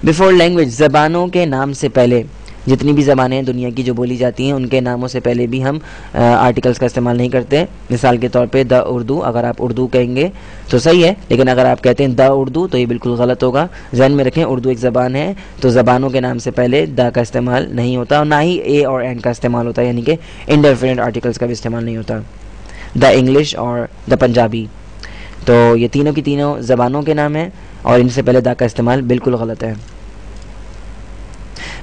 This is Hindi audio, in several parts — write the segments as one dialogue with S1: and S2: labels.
S1: बिफोर लैंग्वेज, ज़बानों के नाम से पहले, जितनी भी ज़बानें हैं दुनिया की जो बोली जाती हैं उनके नामों से पहले भी हम आर्टिकल्स का इस्तेमाल नहीं करते। मिसाल के तौर पे द उर्दू, अगर आप उर्दू कहेंगे तो सही है, लेकिन अगर आप कहते हैं द उर्दू तो ये बिल्कुल गलत होगा। जहन में रखें, उर्दू एक ज़बान है, तो ज़बानों के नाम से पहले द का इस्तेमाल नहीं होता और ना ही ए और एन का इस्तेमाल होता है, यानी कि इंडेफिनिट आर्टिकल्स का भी इस्तेमाल नहीं होता। द इंग्लिश और द पंजाबी, तो ये तीनों की तीनों ज़बानों के नाम हैं और इनसे पहले द का इस्तेमाल बिल्कुल गलत है।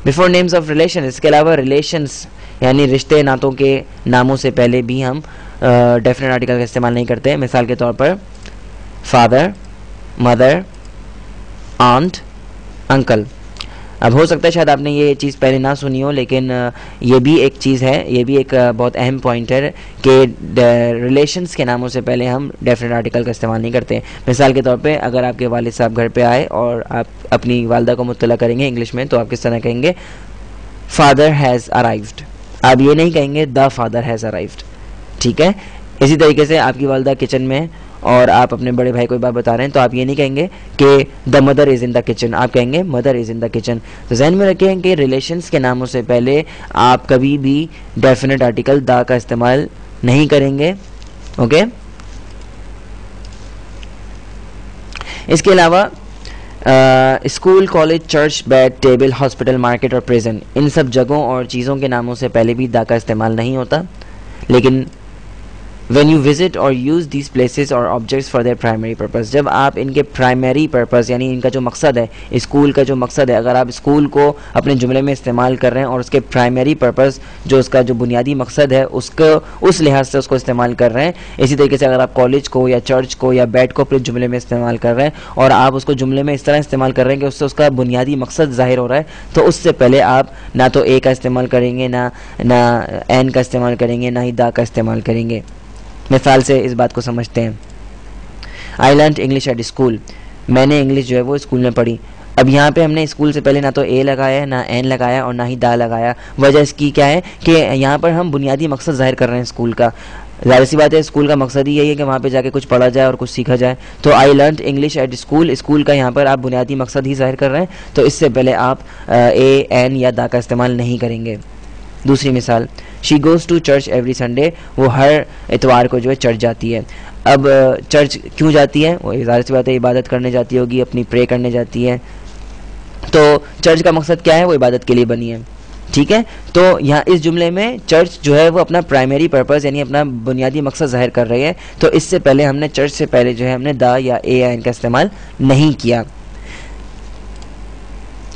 S1: बिफोर नेम्स ऑफ रिलेशन, इसके अलावा रिलेशंस यानी रिश्ते नातों के नामों से पहले भी हम डेफिनेट आर्टिकल का इस्तेमाल नहीं करते। मिसाल के तौर पर फादर, मदर, आंट, अंकल। अब हो सकता है शायद आपने ये चीज़ पहले ना सुनी हो, लेकिन ये भी एक चीज़ है, ये भी एक बहुत अहम पॉइंट है कि रिलेशंस के नामों से पहले हम डेफिनेट आर्टिकल का इस्तेमाल नहीं करते। मिसाल के तौर पे अगर आपके वालिद साहब घर पे आए और आप अपनी वालदा को मुत्तला करेंगे इंग्लिश में, तो आप किस तरह कहेंगे? Father has arrived. आप ये नहीं कहेंगे द फादर हैज़ अराइव्ड, ठीक है। इसी तरीके से आपकी वालदा किचन में और आप अपने बड़े भाई को एक बात बता रहे हैं, तो आप ये नहीं कहेंगे कि the mother is in the kitchen, आप कहेंगे mother is in the kitchen. तो जहन में रखें कि रिलेशंस के नामों से पहले आप कभी भी डेफिनेट आर्टिकल द का इस्तेमाल नहीं करेंगे, ओके। इसके अलावा school, college, church, bed, table, hospital, market और प्रिजन, इन सब जगहों और चीज़ों के नामों से पहले भी द का इस्तेमाल नहीं होता। लेकिन When you visit or use these places or objects for their primary purpose, जब आप इनके प्राइमरी पर्पस यानी इनका जो मकसद है, स्कूल का जो मकसद है, अगर आप स्कूल को अपने जुमले में इस्तेमाल कर रहे हैं और उसके प्राइमरी पर्पस जो उसका जो बुनियादी मकसद है उसको उस लिहाज से उसको इस्तेमाल कर रहे हैं। इसी तरीके से अगर आप कॉलेज को या चर्च को या बेड को अपने जुमले में इस्तेमाल कर रहे हैं और आप उसको जुमले में इस तरह इस्तेमाल कर रहे हैं कि उससे उसका बुनियादी मकसद ज़ाहिर हो रहा है, तो उससे पहले आप ना तो ए का इस्तेमाल करेंगे, ना एन का इस्तेमाल करेंगे, ना ही दा का इस्तेमाल करेंगे। मिसाल से इस बात को समझते हैं। I learned English at school, मैंने इंग्लिश जो है वो स्कूल में पढ़ी। अब यहाँ पे हमने स्कूल से पहले ना तो ए लगाया, ना एन लगाया और ना ही दा लगाया। वजह इसकी क्या है कि यहाँ पर हम बुनियादी मकसद जाहिर कर रहे हैं स्कूल का। जाहिर सी बात है, स्कूल का मकसद ही यही है कि वहाँ पे जाके कुछ पढ़ा जाए और कुछ सीखा जाए। तो I learned English at school, school का यहाँ पर आप बुनियादी मकसद ही जाहिर कर रहे हैं, तो इससे पहले आप ए, एन या दा का इस्तेमाल नहीं करेंगे। दूसरी मिसाल, she goes to church every Sunday, वो हर इतवार को जो है चर्च जाती है। अब चर्च क्यों जाती है? वो ज़ाहिर सी बात है इबादत करने जाती होगी, अपनी प्रे करने जाती है। तो चर्च का मकसद क्या है? वो इबादत के लिए बनी है, ठीक है। तो यहाँ इस जुमले में चर्च जो है वो अपना प्राइमरी पर्पस यानी अपना बुनियादी मकसद जाहिर कर रही है, तो इससे पहले हमने चर्च से पहले जो है हमने दा या ए या एन का इस्तेमाल नहीं किया।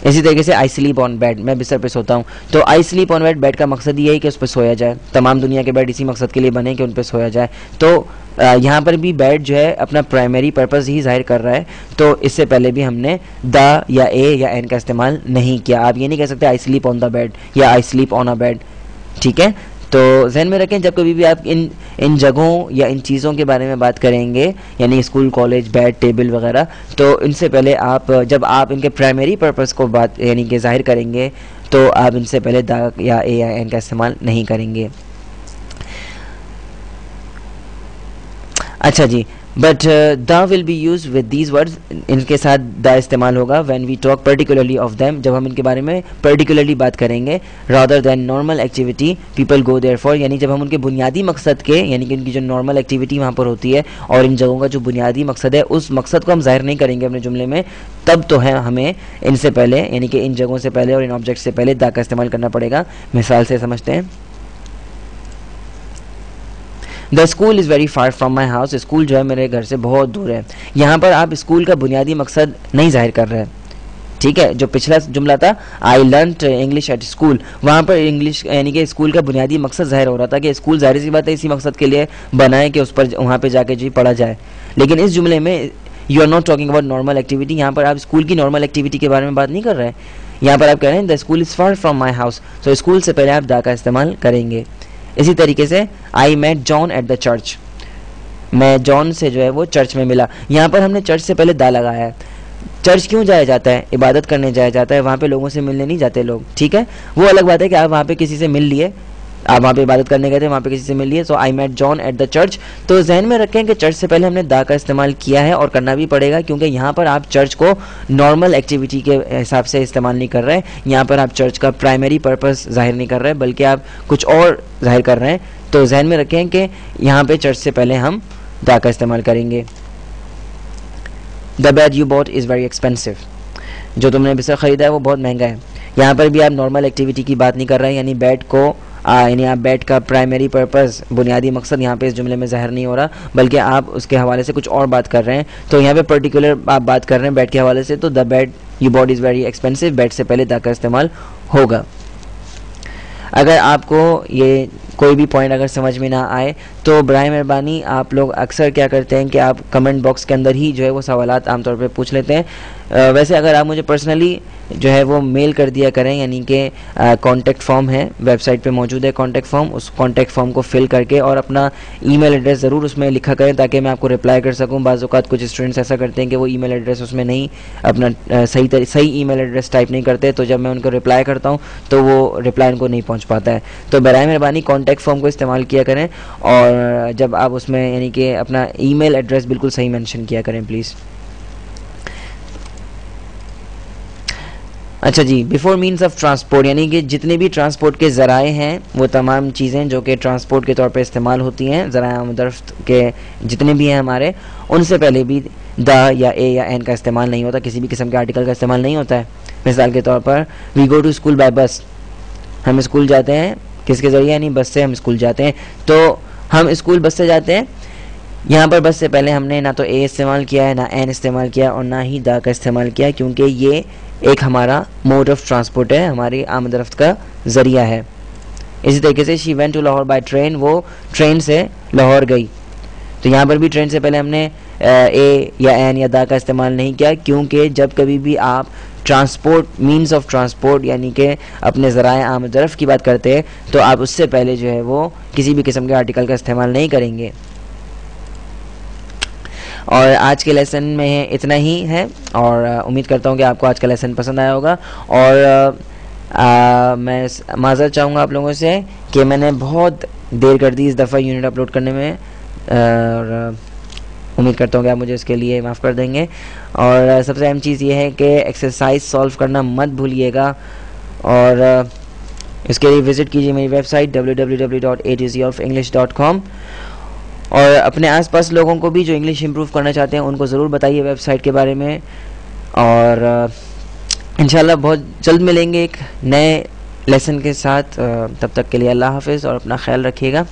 S1: इसी तरीके से आई स्लीप ऑन बेड, मैं बिस्तर पे सोता हूँ। तो आई स्लीप ऑन बेड, बेड का मकसद ये है कि उस पर सोया जाए। तमाम दुनिया के बेड इसी मकसद के लिए बने कि उन पर सोया जाए। तो यहाँ पर भी बेड जो है अपना प्राइमरी पर्पस ही जाहिर कर रहा है, तो इससे पहले भी हमने द या ए या एन का इस्तेमाल नहीं किया। आप ये नहीं कह सकते I sleep on the bed या I sleep on a bed, ठीक है। तो जहन में रखें, जब कभी भी आप इन जगहों या इन चीज़ों के बारे में बात करेंगे यानी स्कूल, कॉलेज, बेड, टेबल वगैरह, तो इनसे पहले आप जब आप इनके प्राइमरी पर्पस को बात यानी कि जाहिर करेंगे, तो आप इनसे पहले दा या ए या एन का इस्तेमाल नहीं करेंगे। अच्छा जी, but the will be use with these words, इनके साथ द इस्तेमाल होगा when we talk particularly of them, जब हम इनके बारे में पर्टिकुलरली बात करेंगे। Rather than normal activity people go there for, यानी जब हम उनके बुनियादी मकसद के यानी कि उनकी जो नॉर्मल एक्टिविटी वहाँ पर होती है और इन जगहों का जो बुनियादी मकसद है उस मकसद को हम जाहिर नहीं करेंगे अपने जुमले में, तब तो है हमें इनसे पहले यानी कि इन जगहों से पहले और इन ऑब्जेक्ट से पहले द का इस्तेमाल करना पड़ेगा। मिसाल से समझते हैं। The school is very far from my house, school जो है मेरे घर से बहुत दूर है। यहाँ पर आप स्कूल का बुनियादी मकसद नहीं जाहिर कर रहे हैं, ठीक है। जो पिछला जुमला था I learned English at school, वहाँ पर इंग्लिश यानी कि स्कूल का बुनियादी मकसद जाहिर हो रहा था कि स्कूल जाहिर सी बात है इसी मकसद के लिए बना है कि उस पर वहाँ पर जाके जी पढ़ा जाए। लेकिन इस जुमले में you are not talking about normal activity, यहाँ पर आप स्कूल की नॉर्मल एक्टिविटी के बारे में बात नहीं कर रहे हैं। यहाँ पर आप कह रहे हैं the school is far from my house, तो स्कूल से पहले आप दा का इस्तेमाल करेंगे। इसी तरीके से I met John at the church, मैं जॉन से जो है वो चर्च में मिला। यहाँ पर हमने चर्च से पहले दा लगाया है। चर्च क्यों जाया जाता है? इबादत करने जाया जाता है, वहाँ पे लोगों से मिलने नहीं जाते लोग, ठीक है। वो अलग बात है कि आप वहाँ पे किसी से मिल लिए, आप वहाँ पे इबादत करने गए थे, वहाँ पे किसी से मिल लिए, so I met John at the church. तो जहन में रखें कि चर्च से पहले हमने द का इस्तेमाल किया है और करना भी पड़ेगा, क्योंकि यहाँ पर आप चर्च को नॉर्मल एक्टिविटी के हिसाब से इस्तेमाल नहीं कर रहे, यहाँ पर आप चर्च का प्राइमरी पर्पस जाहिर नहीं कर रहे, बल्कि आप कुछ और जाहिर कर रहे हैं। तो जहन में रखें कि यहाँ पे चर्च से पहले हम द का इस्तेमाल करेंगे। The bed you bought is very expensive, जो तुमने बिस्तर ख़रीदा है वो बहुत महंगा है। यहाँ पर भी आप नॉर्मल एक्टिविटी की बात नहीं कर रहे हैं, यानी बेड को यानी आप बेड का प्राइमरी पर्पस, बुनियादी मकसद यहाँ पे इस जुमले में ज़ाहिर नहीं हो रहा, बल्कि आप उसके हवाले से कुछ और बात कर रहे हैं। तो यहाँ पे पर्टिकुलर आप बात कर रहे हैं बेड के हवाले से, तो the bed you bought is very expensive, bed से पहले द का इस्तेमाल होगा। अगर आपको ये कोई भी पॉइंट अगर समझ में ना आए तो बराए मेहरबानी आप लोग अक्सर क्या करते हैं कि आप कमेंट बॉक्स के अंदर ही जो है वो सवालात आमतौर पे पूछ लेते हैं। वैसे अगर आप मुझे पर्सनली जो है वो मेल कर दिया करें, यानी कि कॉन्टेक्ट फॉर्म है वेबसाइट पे मौजूद है कॉन्टेक्ट फॉर्म, उस कॉन्टेक्ट फॉर्म को फिल करके और अपना ईमेल एड्रेस ज़रूर उसमें लिखा करें ताकि मैं आपको रिप्लाई कर सकूं। बाज़ औक़ात कुछ स्टूडेंट्स ऐसा करते हैं कि वो ईमेल एड्रेस उसमें नहीं अपना सही ईमेल एड्रेस टाइप नहीं करते, तो जब मैं उनको रिप्लाई करता हूँ तो वो रिप्लाई उनको नहीं पहुँच पाता है। तो बराए मेहरबानी कॉन्टेक्ट फॉर्म को इस्तेमाल किया करें और जब आप उसमें यानी कि अपना ईमेल एड्रेस बिल्कुल सही मेंशन किया करें प्लीज़। अच्छा जी, बिफोर मीन्स ऑफ ट्रांसपोर्ट, यानी कि जितने भी ट्रांसपोर्ट के ज़राए हैं वो तमाम चीज़ें जो कि ट्रांसपोर्ट के तौर पे इस्तेमाल होती हैं, ज़राए आमदरफ्त के जितने भी हैं हमारे, उनसे पहले भी द या ए या एन का इस्तेमाल नहीं होता, किसी भी किस्म के आर्टिकल का इस्तेमाल नहीं होता है। मिसाल के तौर पर we go to school by bus, हम स्कूल जाते हैं किसके ज़रिए, यानी बस से हम स्कूल जाते हैं। तो हम स्कूल बस से जाते हैं, यहाँ पर बस से पहले हमने ना तो ए इस्तेमाल किया है, ना एन इस्तेमाल किया और ना ही द का इस्तेमाल किया, क्योंकि ये एक हमारा मोड ऑफ ट्रांसपोर्ट है, हमारी आमदरफ्त का ज़रिया है। इसी तरीके से she went to Lahore by train, वो ट्रेन से लाहौर गई। तो यहाँ पर भी ट्रेन से पहले हमने ए या एन या द का इस्तेमाल नहीं किया, क्योंकि जब कभी भी आप ट्रांसपोर्ट मीन्स ऑफ ट्रांसपोर्ट यानी कि अपने ज़राए आमदरफ्त की बात करते हैं तो आप उससे पहले जो है वो किसी भी किस्म के आर्टिकल का इस्तेमाल नहीं करेंगे। और आज के लेसन में इतना ही है और उम्मीद करता हूँ कि आपको आज का लेसन पसंद आया होगा। और मैं माज़रत चाहूँगा आप लोगों से कि मैंने बहुत देर कर दी इस दफ़ा यूनिट अपलोड करने में, और उम्मीद करता हूँ कि आप मुझे इसके लिए माफ़ कर देंगे। और सबसे अहम चीज़ ये है कि एक्सरसाइज सॉल्व करना मत भूलिएगा, और इसके लिए विज़िट कीजिए मेरी वेबसाइट www.atozofenglish.com। और अपने आसपास लोगों को भी जो इंग्लिश इंप्रूव करना चाहते हैं उनको ज़रूर बताइए वेबसाइट के बारे में। और इंशाल्लाह बहुत जल्द मिलेंगे एक नए लेसन के साथ। तब तक के लिए अल्लाह हाफ़िज़ और अपना ख्याल रखिएगा।